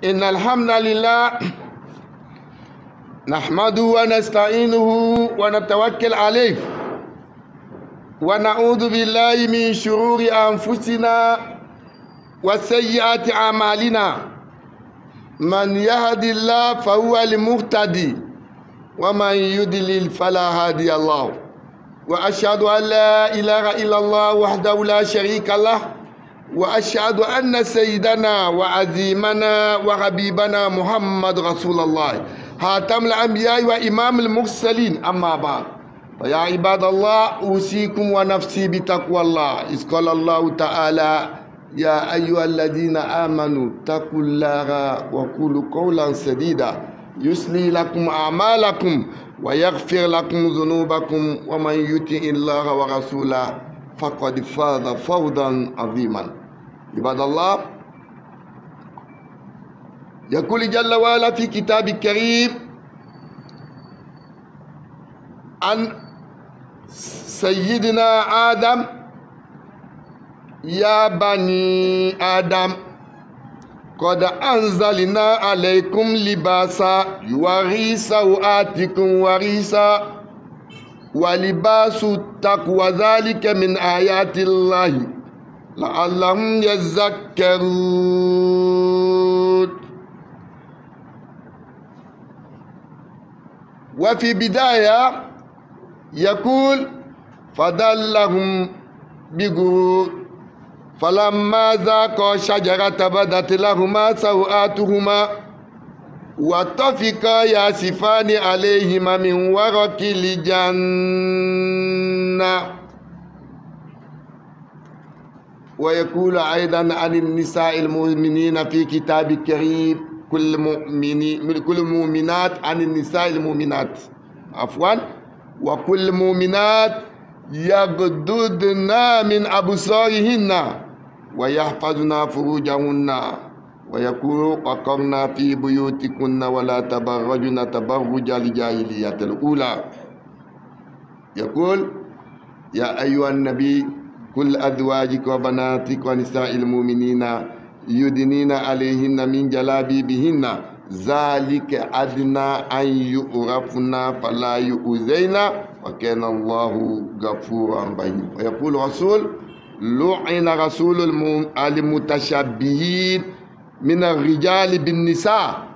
إن الحمد لله نحمده ونستعينه ونتوكل عليه ونعوذ بالله من شرور أنفسنا وسيئات أعمالنا من يهد الله فهو المهتدي ومن يضلل فلا هادي الله وأشهد أن لا إله إلا الله وحده لا شريك له وأشهد أن سيدنا وعظيمنا وحبيبنا محمد رسول الله خاتم الأنبياء وإمام المرسلين. أما بعد فيا عباد الله أوصيكم ونفسي بتقوى الله إذ قال الله تعالى يا أيها الذين آمنوا اتقوا الله وقولوا قولا سديدا يصلح لكم أعمالكم ويغفر لكم ذنوبكم ومن يطع الله ورسوله فقد فاز فوزا عظيما. عباد الله، يقول جل وعلا في كتاب الكريم عن سيدنا آدم يا بني آدم قد أنزلنا عليكم لباسا يواري سوآتكم وريسا ولباس التقوى ذلك من آيات الله لعلهم يذكرون. وفي بداية يقول فدلهم بغرور فلما ذاقا شجرة بدت لهما سوآتهما وطفقا ياسفان عليهما من ورق الجنة. ويقول أيضا عن النساء المؤمنين في كتاب الكريم كل مؤمنات عن النساء المؤمنات وكل مؤمنات يغضضن من أبصارهن ويحفظن فروجهن ويقول وقرنا في بيوتكن ولا تبرجن تبرج الجاهلية الأولى. يقول يا أيها النبي كل أزواجك وبناتك ونساء المؤمنين يدنين عليهن من جلابيبهن ذلك أدنى أن يعرفن فلا يؤذين وكان الله غفورا رحيما. ويقول رسول لعن رسول المتشبهين من الرجال بالنساء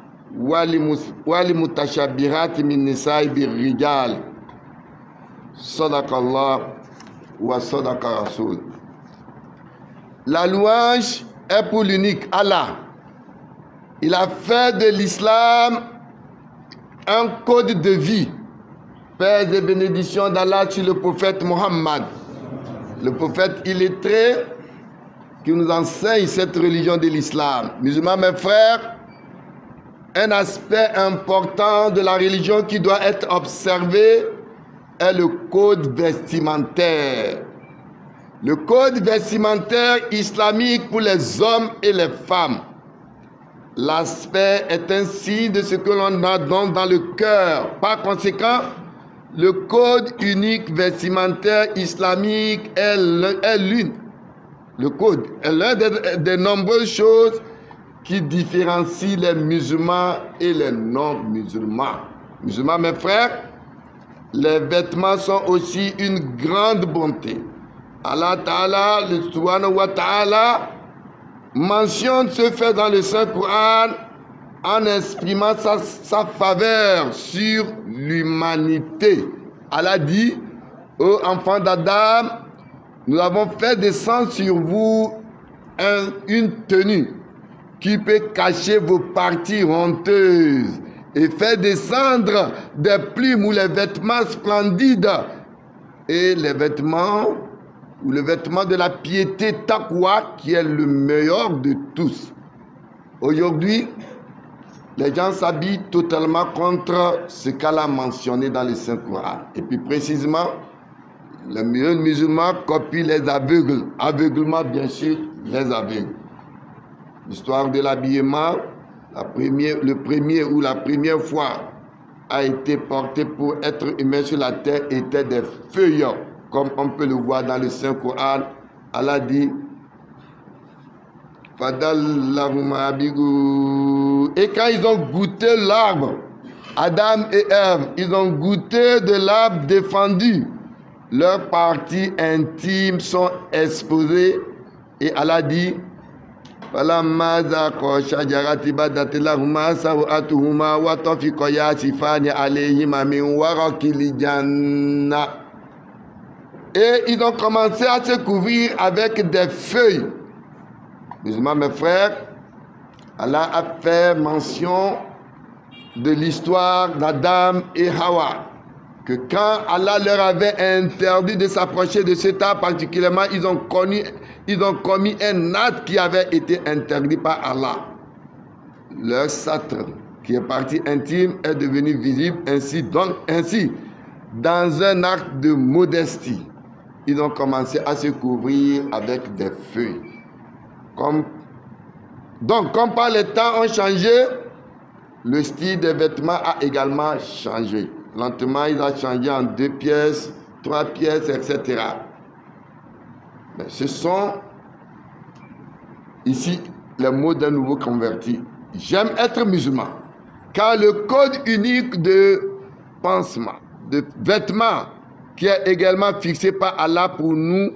والمتشبهات من النساء بالرجال. صدق الله وصدق رسول. La louange est pour l'unique Allah. Il a fait de l'islam un code de vie. Paix et bénédictions d'Allah sur le prophète Mohammed. Le prophète illettré qui nous enseigne cette religion de l'islam. Musulmans, mes frères, un aspect important de la religion qui doit être observé est le code vestimentaire. Le code vestimentaire islamique pour les hommes et les femmes. L'aspect est un signe de ce que l'on a dans le cœur. Par conséquent, le code unique vestimentaire islamique est l'une. Le code est l'un des nombreuses choses qui différencient les musulmans et les non-musulmans. Musulmans, mes frères, les vêtements sont aussi une grande bonté. Allah Ta'ala, le Subhanahu wa Ta'ala, mentionne ce fait dans le Saint-Coran en exprimant sa faveur sur l'humanité. Allah dit, ô enfants d'Adam, nous avons fait descendre sur vous une tenue qui peut cacher vos parties honteuses et fait descendre des plumes ou les vêtements splendides et les vêtements ou le vêtement de la piété taqwa qui est le meilleur de tous. Aujourd'hui, les gens s'habillent totalement contre ce qu'Allah a mentionné dans le Saint-Coran. Et puis précisément, les musulmans copient les aveugles. Aveuglement, bien sûr, les aveugles. L'histoire de l'habillement, la première fois a été portée pour être humain sur la terre était des feuillants, comme on peut le voir dans le Saint-Coran. Allah dit فدلهما بغرور Et quand ils ont goûté l'arbre, Adam et Ève, ils ont goûté de l'arbre défendu. Leurs parties intimes sont exposées. Et Allah dit, et ils ont commencé à se couvrir avec des feuilles. Musulmans, mes frères, Allah a fait mention de l'histoire d'Adam et Hawa. Que quand Allah leur avait interdit de s'approcher de cet arbre particulièrement, ils ont commis un acte qui avait été interdit par Allah. Leur satre, qui est partie intime, est devenu visible. Ainsi, dans un acte de modestie, ils ont commencé à se couvrir avec des feuilles. Donc, comme par les temps ont changé, le style des vêtements a également changé. Lentement, il a changé en 2 pièces, 3 pièces, etc. Mais ce sont ici les mots d'un nouveau converti. J'aime être musulman, car le code unique de pansement, de vêtements, qui est également fixé par Allah pour nous,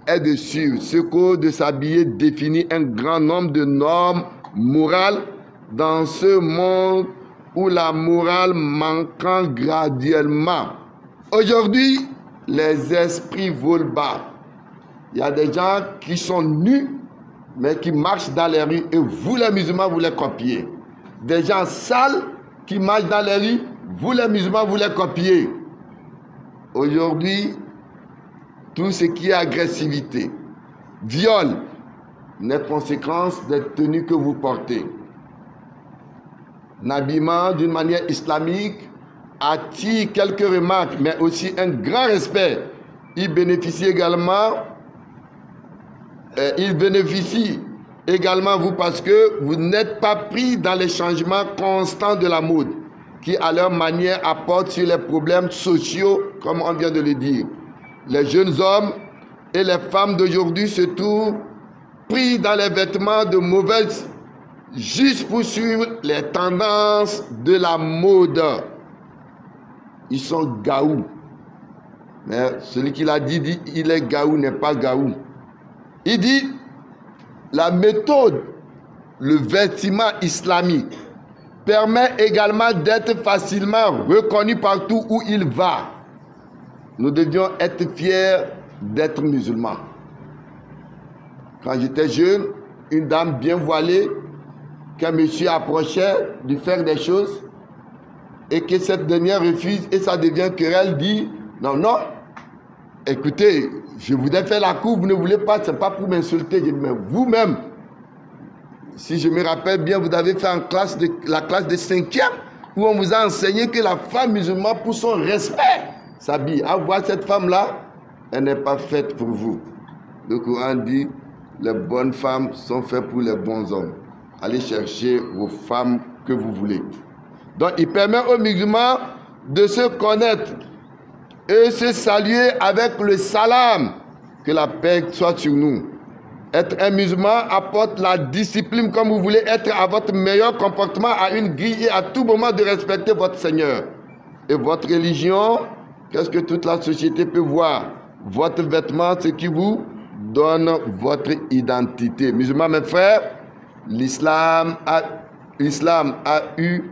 est de suivre. Ce code de s'habiller définit un grand nombre de normes morales dans ce monde où la morale manquant graduellement. Aujourd'hui, les esprits volent bas. Il y a des gens qui sont nus, mais qui marchent dans les rues, et vous les musulmans, vous les copiez. Des gens sales qui marchent dans les rues, vous les musulmans, vous les copiez. Aujourd'hui, tout ce qui est agressivité, viol, n'est conséquence des tenues que vous portez. L'habillement d'une manière islamique attire quelques remarques, mais aussi un grand respect. Il bénéficie également, vous, parce que vous n'êtes pas pris dans les changements constants de la mode, qui à leur manière apportent sur les problèmes sociaux, comme on vient de le dire. Les jeunes hommes et les femmes d'aujourd'hui se trouvent pris dans les vêtements de mauvaise juste pour suivre les tendances de la mode. Ils sont gaou. Mais celui qui l'a dit, il est gaou, n'est pas gaou. Il dit, la méthode, le vêtement islamique, permet également d'être facilement reconnu partout où il va. Nous devions être fiers d'être musulmans. Quand j'étais jeune, une dame bien voilée, qu'un monsieur approchait de faire des choses et que cette dernière refuse et ça devient querelle, dit non, non, écoutez, je voudrais faire la cour, vous ne voulez pas, ce n'est pas pour m'insulter. Je dis, mais vous-même, si je me rappelle bien, vous avez fait la classe de 5e où on vous a enseigné que la femme musulmane, pour son respect, s'habille. À voir cette femme-là, elle n'est pas faite pour vous. Le Coran dit, les bonnes femmes sont faites pour les bons hommes. Allez chercher vos femmes que vous voulez. Donc, il permet aux musulmans de se connaître et se saluer avec le salam. Que la paix soit sur nous. Être un musulman apporte la discipline comme vous voulez être à votre meilleur comportement, à une grille et à tout moment de respecter votre Seigneur. Et votre religion, qu'est-ce que toute la société peut voir? Votre vêtement, ce qui vous donne votre identité. Musulmans, mes frères, l'islam a eu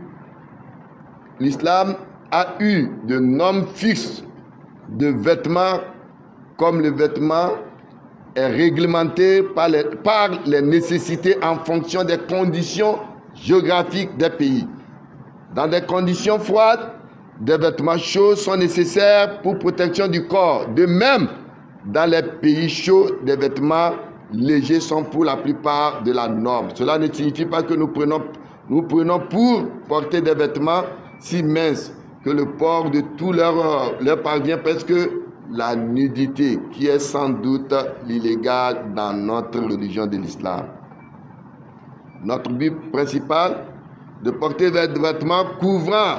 de normes fixes de vêtements, comme le vêtement est réglementé par les nécessités en fonction des conditions géographiques des pays. Dans des conditions froides, des vêtements chauds sont nécessaires pour protection du corps. De même, dans les pays chauds, des vêtements légers sont pour la plupart de la norme. Cela ne signifie pas que nous prenons pour porter des vêtements si minces que le port de tout leur parvient presque la nudité, qui est sans doute l'illégal dans notre religion de l'islam. Notre but principal, de porter des vêtements couvrant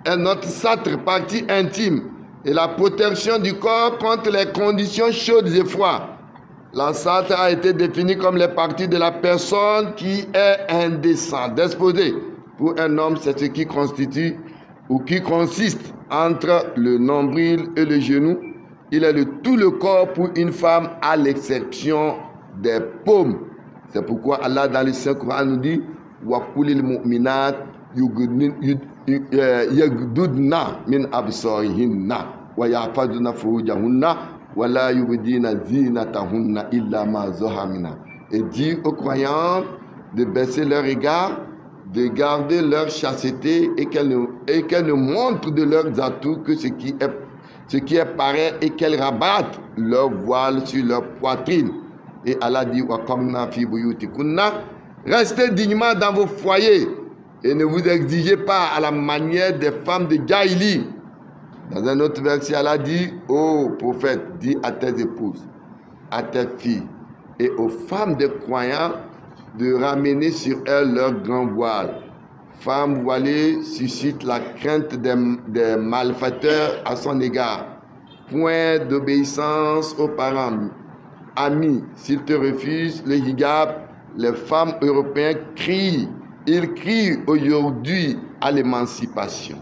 est notre sacre partie intime et la protection du corps contre les conditions chaudes et froides. L'enceinte a été définie comme les parties de la personne qui est indécent, disposée. Pour un homme, c'est ce qui constitue ou qui consiste entre le nombril et le genou. Il est tout le corps pour une femme, à l'exception des paumes. C'est pourquoi Allah dans le Saint-Coran nous dit وَقُلِ الْمُؤْمِنَاتِ يَغْضُضْنَ مِنْ أَبْصَارِهِنَّ وَيَحْفَظْنَ فُرُوجَهُنَّ وَلَا يُبْدِينَ زِينَتَهُنَّ إِلَّا مَا ظَهَرَ مِنْهَا. Et dit aux croyants de baisser leur regard, de garder leur chasteté et qu'elles ne montrent de leurs atouts que ce qui est pareil et qu'elles rabattent leur voile sur leur poitrine. Et Allah dit وَقَمْنَا فِي بُيُوتِكُنَّ. Restez dignement dans vos foyers et ne vous exigez pas à la manière des femmes de Jaïli. Dans un autre verset, Allah dit ô prophète, dis à tes épouses, à tes filles et aux femmes des croyants de ramener sur elles leur grand voile. Femme voilée suscite la crainte des malfaiteurs à son égard. Point d'obéissance aux parents. Amis, s'ils te refusent le hijab, les femmes européennes crient. Ils crient aujourd'hui à l'émancipation,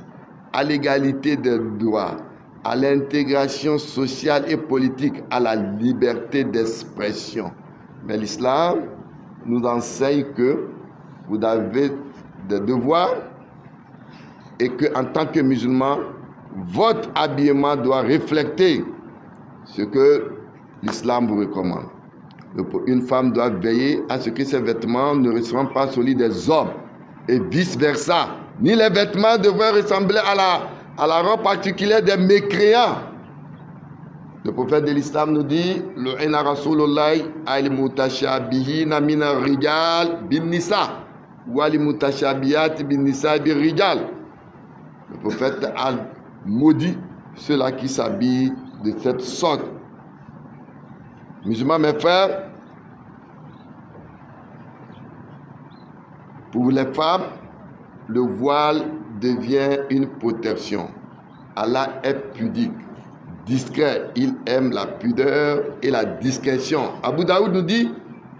à l'égalité des droits, à l'intégration sociale et politique, à la liberté d'expression. Mais l'islam nous enseigne que vous avez des devoirs et que en tant que musulman, votre habillement doit refléter ce que l'islam vous recommande. Une femme doit veiller à ce que ses vêtements ne ressemblent pas à celui des hommes et vice-versa. Ni les vêtements devraient ressembler à la robe particulière des mécréants. Le prophète de l'islam nous dit Lu'ina Rasulullahi al-mutashabihina min ar-rijal bin-nisa wa al-mutashabiyat bin-nisa bir-rijal. Le prophète a maudit ceux-là qui s'habillent de cette sorte. Musulmans, mes frères, pour les femmes, le voile devient une protection. Allah est pudique, discret. Il aime la pudeur et la discrétion. Abu Daoud nous dit,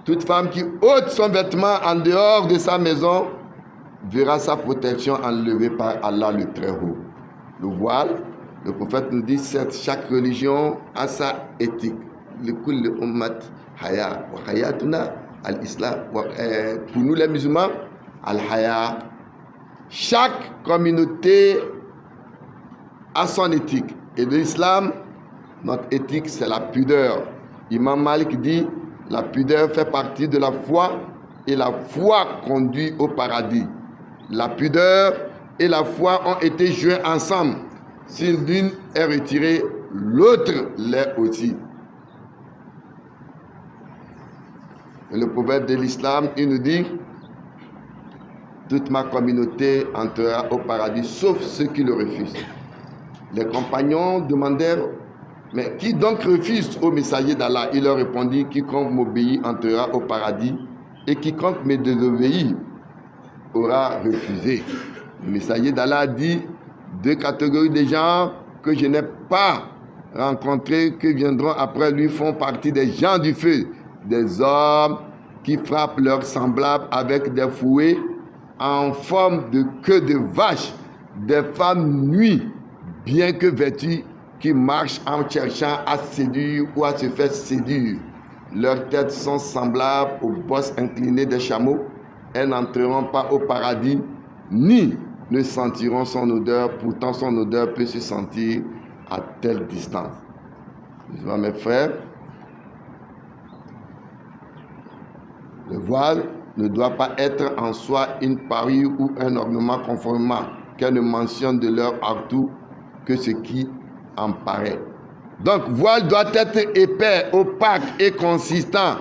toute femme qui ôte son vêtement en dehors de sa maison verra sa protection enlevée par Allah le Très-Haut. Le voile, le prophète nous dit, certes, chaque religion a sa éthique. Pour nous les musulmans, al-haya, chaque communauté a son éthique. Et de l'islam, notre éthique, c'est la pudeur. Imam Malik dit, la pudeur fait partie de la foi et la foi conduit au paradis. La pudeur et la foi ont été jouées ensemble. Si l'une est retirée, l'autre l'est aussi. Et le prophète de l'islam, il nous dit, toute ma communauté entrera au paradis, sauf ceux qui le refusent. Les compagnons demandèrent, mais qui donc refuse au messager d'Allah? Il leur répondit, quiconque m'obéit entrera au paradis, et quiconque me désobéit aura refusé. Le messager d'Allah dit, deux catégories de gens que je n'ai pas rencontrés, qui viendront après lui, font partie des gens du feu. Des hommes qui frappent leurs semblables avec des fouets en forme de queue de vache, des femmes nues, bien que vêtues, qui marchent en cherchant à séduire ou à se faire séduire. Leurs têtes sont semblables aux bosses inclinées des chameaux. Elles n'entreront pas au paradis, ni ne sentiront son odeur. Pourtant, son odeur peut se sentir à telle distance. Mes frères, le voile ne doit pas être en soi une parure ou un ornement conformément qu'elle ne mentionne de leur atout que ce qui en paraît. Donc, voile doit être épais, opaque et consistant,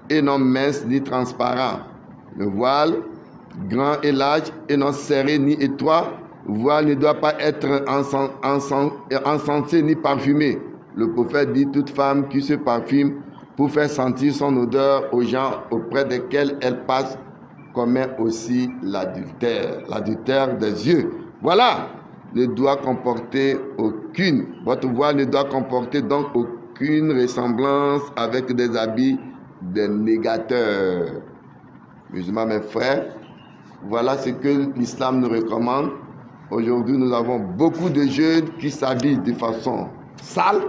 et non mince ni transparent. Le voile, grand et large, et non serré ni étroit. Le voile ne doit pas être encensé ni parfumé. Le prophète dit, toute femme qui se parfume pour faire sentir son odeur aux gens auprès desquels elle passe, commet aussi l'adultère des yeux. Voilà, ne doit comporter votre voile ne doit comporter donc aucune ressemblance avec des habits des négateurs. Musulmans, mes frères, voilà ce que l'islam nous recommande. Aujourd'hui, nous avons beaucoup de jeunes qui s'habillent de façon sale,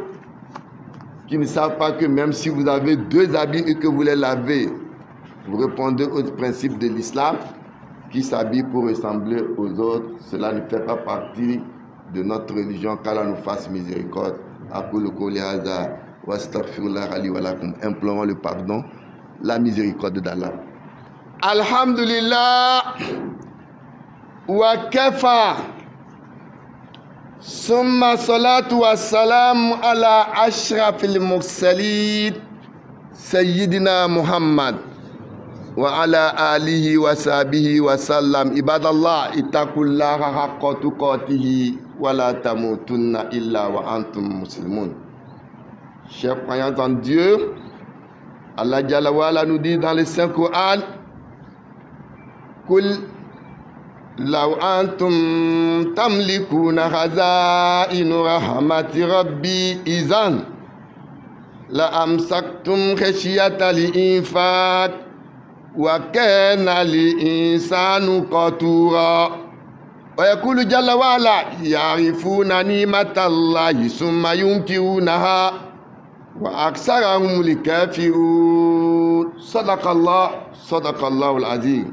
qui ne savent pas que même si vous avez 2 habits et que vous les lavez, vous répondez aux principes de l'islam, qui s'habillent pour ressembler aux autres. Cela ne fait pas partie de notre religion, qu'Allah nous fasse miséricorde. Implorons le pardon, la miséricorde d'Allah. Alhamdulillah wa kafa summa salatu wa salam ala ashrafil mursalin sayyidina Muhammad wa ala alihi wa sahbihi wa sallam. Ibadallah, ittaqullaha haqqa tuqatihi wa la tamutunna illa wa antum muslimun. Chers croyants en Dieu, Allah Jalla wa Ala nous dit dans le Saint-Coran: Kul law antum tamlikuna khazainu rahmati rabbi izan la amsaktum khashiyata li-infaq wa kana li-insanu qatura. Wa yaqulu Jalla wa Ala yarifuna ni'matallahi summa yunkirunaha wa aksarahum likafirun. Sadaqallahu al-azim.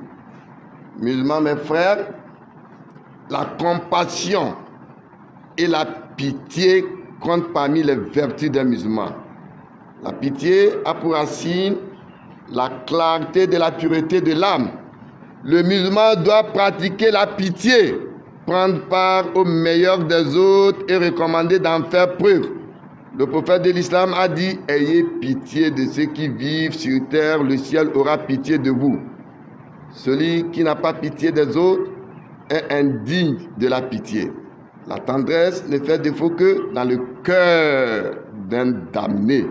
Musulmans, mes frères, la compassion et la pitié comptent parmi les vertus des musulmans. La pitié a pour racine la clarté de la pureté de l'âme. Le musulman doit pratiquer la pitié, prendre part au meilleur des autres et recommander d'en faire preuve. Le prophète de l'islam a dit: ayez pitié de ceux qui vivent sur terre, le ciel aura pitié de vous. Celui qui n'a pas pitié des autres est indigne de la pitié. La tendresse ne fait défaut que dans le cœur d'un damné.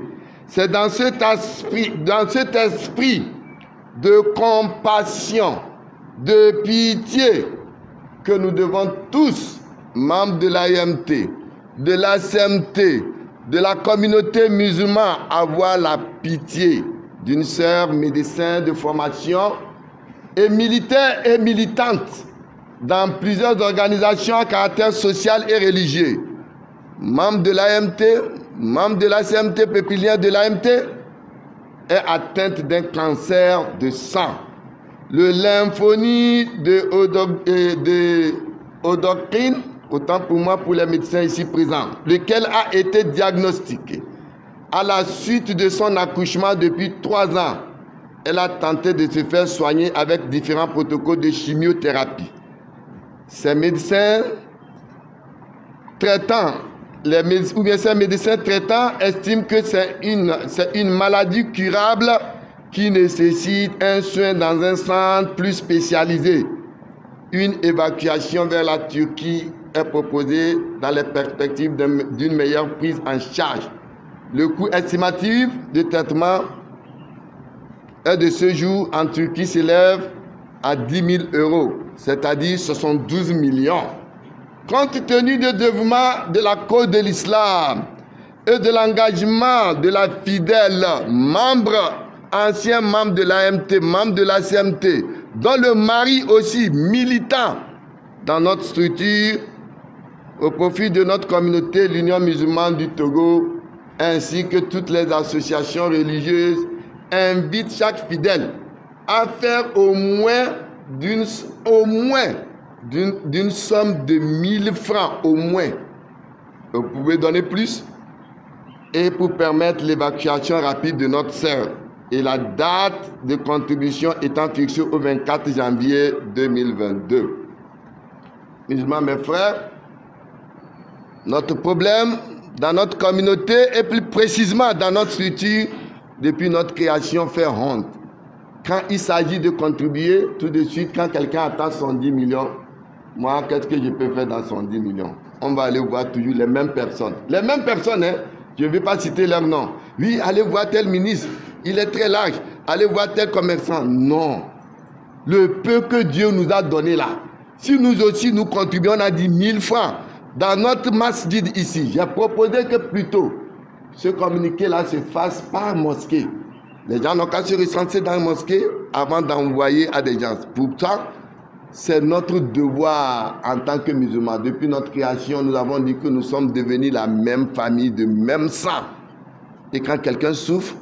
C'est dans cet esprit de compassion, de pitié, que nous devons tous, membres de l'AMT, de l'ACMT, de la communauté musulmane, avoir la pitié d'une sœur médecin de formation et militaire et militante dans plusieurs organisations à caractère social et religieux. Membre de l'AMT, membre de l'ACMT, pépinière de l'AMT, est atteinte d'un cancer de sang. Le lymphonie de Hodgkin, autant pour moi, pour les médecins ici présents, lequel a été diagnostiqué à la suite de son accouchement depuis 3 ans. Elle a tenté de se faire soigner avec différents protocoles de chimiothérapie. Ces médecins traitants, ces médecins traitants estiment que c'est une maladie curable qui nécessite un soin dans un centre plus spécialisé. Une évacuation vers la Turquie est proposée dans les perspectives d'une meilleure prise en charge. Le coût estimatif de traitement est de ce jour en Turquie s'élève à 10 000 €, c'est-à-dire 72 millions. Compte tenu du dévouement de la cause de l'islam et de l'engagement de la fidèle ancien membre de l'AMT, membre de la CMT, dont le mari aussi militant dans notre structure, au profit de notre communauté, l'Union musulmane du Togo, ainsi que toutes les associations religieuses, invite chaque fidèle à faire au moins d'une somme de 1000 francs au moins. Vous pouvez donner plus, et pour permettre l'évacuation rapide de notre sœur. Et la date de contribution étant fixée au 24 janvier 2022. Musulmans, mes frères, notre problème dans notre communauté et plus précisément dans notre structure, depuis notre création, fait honte. Quand il s'agit de contribuer, tout de suite, quand quelqu'un attend 110 millions, moi, qu'est-ce que je peux faire dans 110 millions? On va aller voir toujours les mêmes personnes. Les mêmes personnes, hein? Je ne vais pas citer leur nom. Oui, allez voir tel ministre, il est très large. Allez voir tel commerçant. Non. Le peu que Dieu nous a donné là, si nous aussi nous contribuons, on a dit 1000 francs. Dans notre masjid ici, j'ai proposé que plutôt ce communiqué-là se fasse par mosquée. Les gens n'ont qu'à se recenser dans la mosquée avant d'envoyer à des gens. Pourtant, c'est notre devoir en tant que musulmans. Depuis notre création, nous avons dit que nous sommes devenus la même famille, de même sang. Et quand quelqu'un souffre,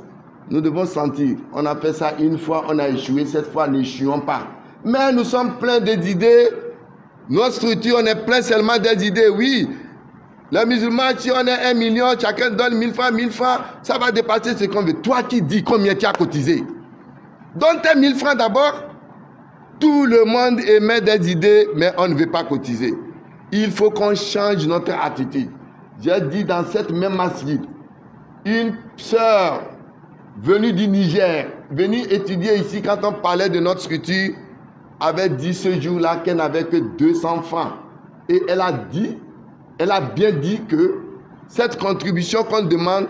nous devons sentir. On a fait ça une fois, on a échoué. Cette fois, n'échouons pas. Mais nous sommes pleins d'idées. Notre structure, on est plein seulement des idées. Oui, les musulmans, si on est 1 million, chacun donne 1000 francs, ça va dépasser ce qu'on veut. Toi qui dis combien tu as cotisé, donne tes 1000 francs d'abord. Tout le monde émet des idées, mais on ne veut pas cotiser. Il faut qu'on change notre attitude. J'ai dit dans cette même masjid, une sœur venue du Niger, venue étudier ici quand on parlait de notre structure, avait dit ce jour-là qu'elle n'avait que 200 francs. Et elle a bien dit que cette contribution qu'on demande,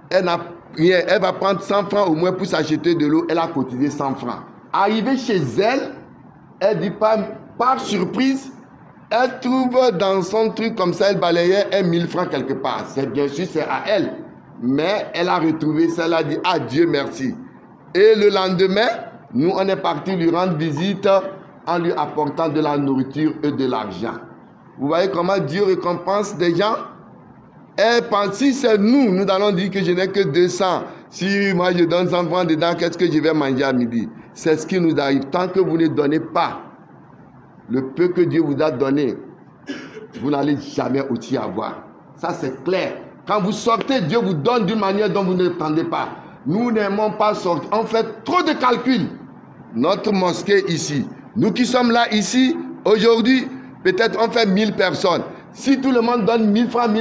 elle n'a rien. Elle va prendre 100 francs au moins pour s'acheter de l'eau. Elle a cotisé 100 francs. Arrivée chez elle, elle dit par surprise, elle trouve dans son truc comme ça, elle balayait 1000 francs quelque part. C'est bien sûr, c'est à elle. Mais elle a retrouvé ça, elle a dit, ah Dieu merci. Et le lendemain, nous on est parti lui rendre visite en lui apportant de la nourriture et de l'argent. Vous voyez comment Dieu récompense des gens? Et si c'est nous allons dire que je n'ai que 200. Si moi je donne 100 francs dedans, qu'est-ce que je vais manger à midi? C'est ce qui nous arrive. Tant que vous ne donnez pas le peu que Dieu vous a donné, vous n'allez jamais aussi avoir. Ça c'est clair. Quand vous sortez, Dieu vous donne d'une manière dont vous ne l'attendez pas. Nous n'aimons pas sortir. On fait trop de calculs. Notre mosquée ici, nous qui sommes là ici, aujourd'hui, peut-être on fait 1000 personnes. Si tout le monde donne 1000 francs,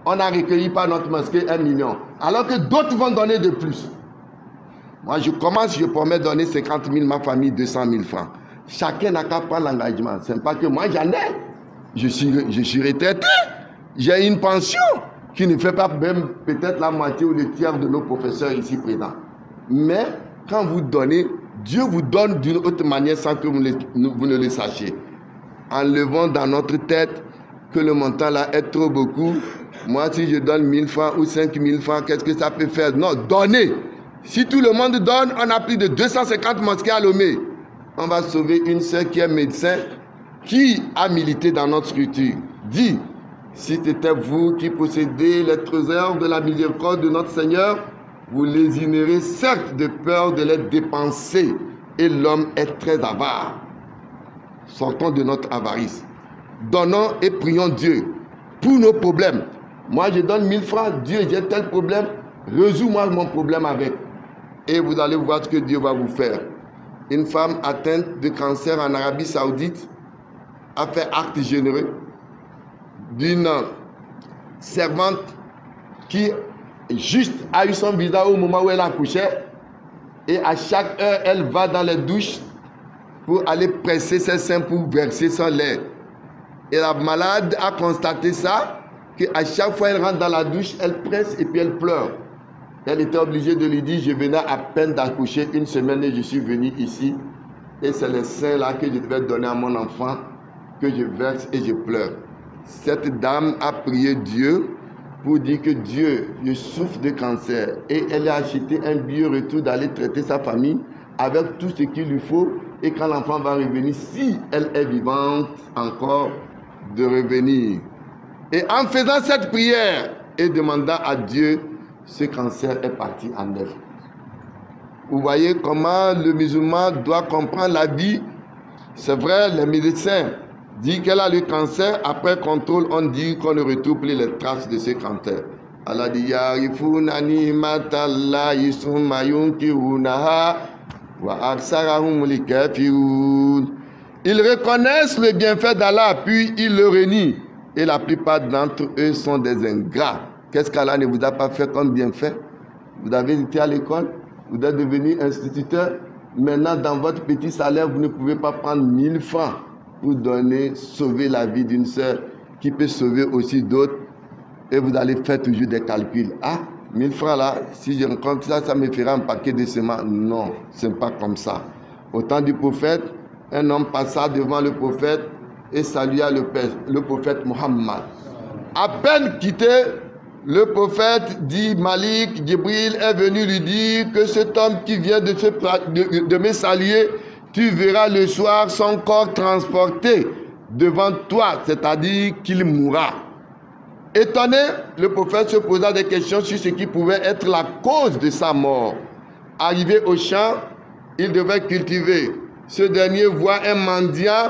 on n'a recueilli par notre mosquée 1 million. Alors que d'autres vont donner de plus. Moi, je promets donner 50 000, ma famille 200 000 francs. Chacun n'a qu'à prendre l'engagement. Ce n'est pas que moi j'en ai. Je suis retraité. J'ai une pension qui ne fait pas même peut-être la moitié ou le tiers de nos professeurs ici présents. Mais quand vous donnez, Dieu vous donne d'une autre manière sans que vous ne le sachiez. En levant dans notre tête que le montant là est trop beaucoup. Moi, si je donne 1000 francs ou 5000 francs, qu'est-ce que ça peut faire? Non, donnez. Si tout le monde donne, on a plus de 250 mosquées à Lomé. On va sauver une sœur qui est médecin, qui a milité dans notre structure. Dit, si c'était vous qui possédez les trésors de la miséricorde de notre Seigneur, vous les ignorez certes de peur de les dépenser. Et l'homme est très avare. Sortons de notre avarice. Donnons et prions Dieu pour nos problèmes. Moi, je donne 1000 francs. Dieu, j'ai tel problème. Résous-moi mon problème avec. Et vous allez voir ce que Dieu va vous faire. Une femme atteinte de cancer en Arabie Saoudite a fait acte généreux d'une servante qui juste a eu son visa au moment où elle accouchait. Et à chaque heure, elle va dans les douches pour aller presser ses seins pour verser son lait. Et la malade a constaté ça, qu'à chaque fois elle rentre dans la douche, elle presse et puis elle pleure. Elle était obligée de lui dire, je venais à peine d'accoucher 1 semaine et je suis venu ici. Et c'est le sein là que je devais donner à mon enfant, que je verse et je pleure. Cette dame a prié Dieu pour dire que Dieu, je souffre de cancer. Et elle a acheté un billet retour d'aller traiter sa famille avec tout ce qu'il lui faut. Et quand l'enfant va revenir, si elle est vivante encore, de revenir. Et en faisant cette prière et demandant à Dieu, ce cancer est parti en neuf. Vous voyez comment le musulman doit comprendre la vie. C'est vrai, les médecins disent qu'elle a le cancer. Après contrôle, on dit qu'on ne retrouve plus les traces de ce cancer. Allah dit, Yarifuna matallahi summa yunkirunaha wa aksarahum likafirun. Ils reconnaissent le bienfait d'Allah, puis ils le renient. Et la plupart d'entre eux sont des ingrats. Qu'est-ce qu'Allah ne vous a pas fait comme bienfait? Vous avez été à l'école, vous êtes devenu instituteur. Maintenant, dans votre petit salaire, vous ne pouvez pas prendre 1000 francs pour donner, sauver la vie d'une sœur qui peut sauver aussi d'autres. Et vous allez faire toujours des calculs. Ah, 1000 francs là, si je rencontre ça, ça me fera un paquet de semences. Non, ce n'est pas comme ça. Au temps du prophète, un homme passa devant le prophète et salua le prophète Mohammed. À peine quitté, le prophète dit Malik, Djibril est venu lui dire que cet homme qui vient de me saluer, tu verras le soir son corps transporté devant toi, c'est-à-dire qu'il mourra. Étonné, le prophète se posa des questions sur ce qui pouvait être la cause de sa mort. Arrivé au champ, il devait cultiver. Ce dernier voit un mendiant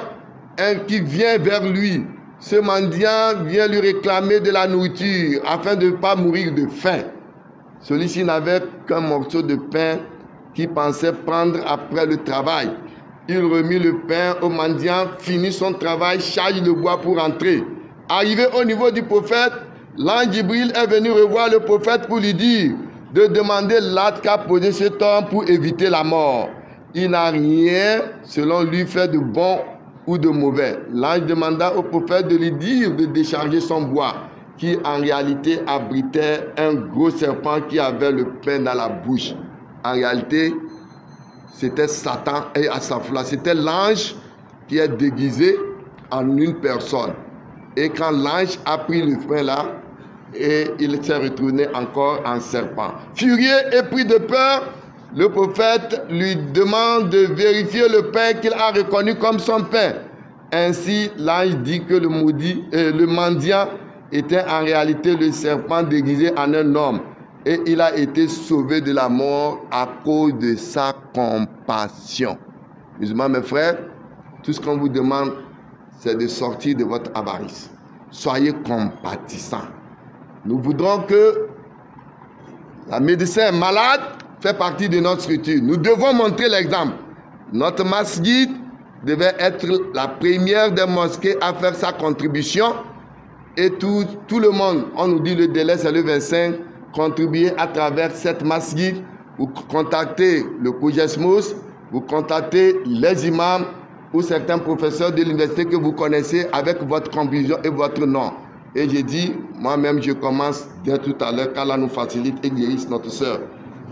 qui vient vers lui. Ce mendiant vient lui réclamer de la nourriture afin de ne pas mourir de faim. Celui-ci n'avait qu'un morceau de pain qu'il pensait prendre après le travail. Il remit le pain au mendiant, finit son travail, charge le bois pour entrer. Arrivé au niveau du prophète, l'ange Djibril est venu revoir le prophète pour lui dire de demander l'acte qu'a posé cet homme pour éviter la mort. Il n'a rien, selon lui, fait de bon ou de mauvais. L'ange demanda au prophète de lui dire de décharger son bois, qui en réalité abritait un gros serpent qui avait le pain dans la bouche. En réalité, c'était Satan et Asafla. C'était l'ange qui est déguisé en une personne. Et quand l'ange a pris le pain là, et il s'est retourné encore en serpent. Furieux et pris de peur, le prophète lui demande de vérifier le pain qu'il a reconnu comme son pain. Ainsi, l'ange dit que le mendiant était en réalité le serpent déguisé en un homme. Et il a été sauvé de la mort à cause de sa compassion. Musulmans, mes frères, tout ce qu'on vous demande, c'est de sortir de votre avarice. Soyez compatissants. Nous voudrons que la médecin malade fait partie de notre structure. Nous devons montrer l'exemple. Notre masjid devait être la première des mosquées à faire sa contribution. Et tout le monde, on nous dit le délai c'est le 25, contribuer à travers cette masjid. Vous contactez le Koujesmous, vous contactez les imams ou certains professeurs de l'université que vous connaissez avec votre contribution et votre nom. Et j'ai dit, moi-même je commence dès tout à l'heure, qu'Allah nous facilite et guérisse notre sœur.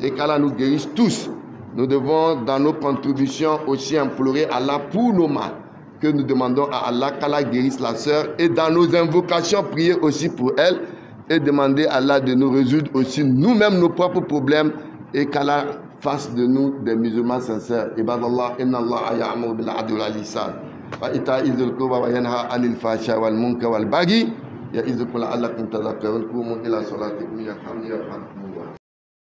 Et qu'Allah nous guérisse tous. Nous devons dans nos contributions aussi implorer Allah pour nos mal. Que nous demandons à Allah qu'Allah guérisse la sœur. Et dans nos invocations, prier aussi pour elle. Et demander à Allah de nous résoudre aussi nous-mêmes nos propres problèmes. Et qu'Allah fasse de nous des musulmans sincères. Ibadallah, inna Allah ya'muru bil adli wal ihsan. Wa ita'i dhil qurba wa yanha 'anil fahsha'i wal munkari wal baghi. يعظكم لعلكم تذكرون قوموا إلى صلاتكم يرحمني ويرحمكم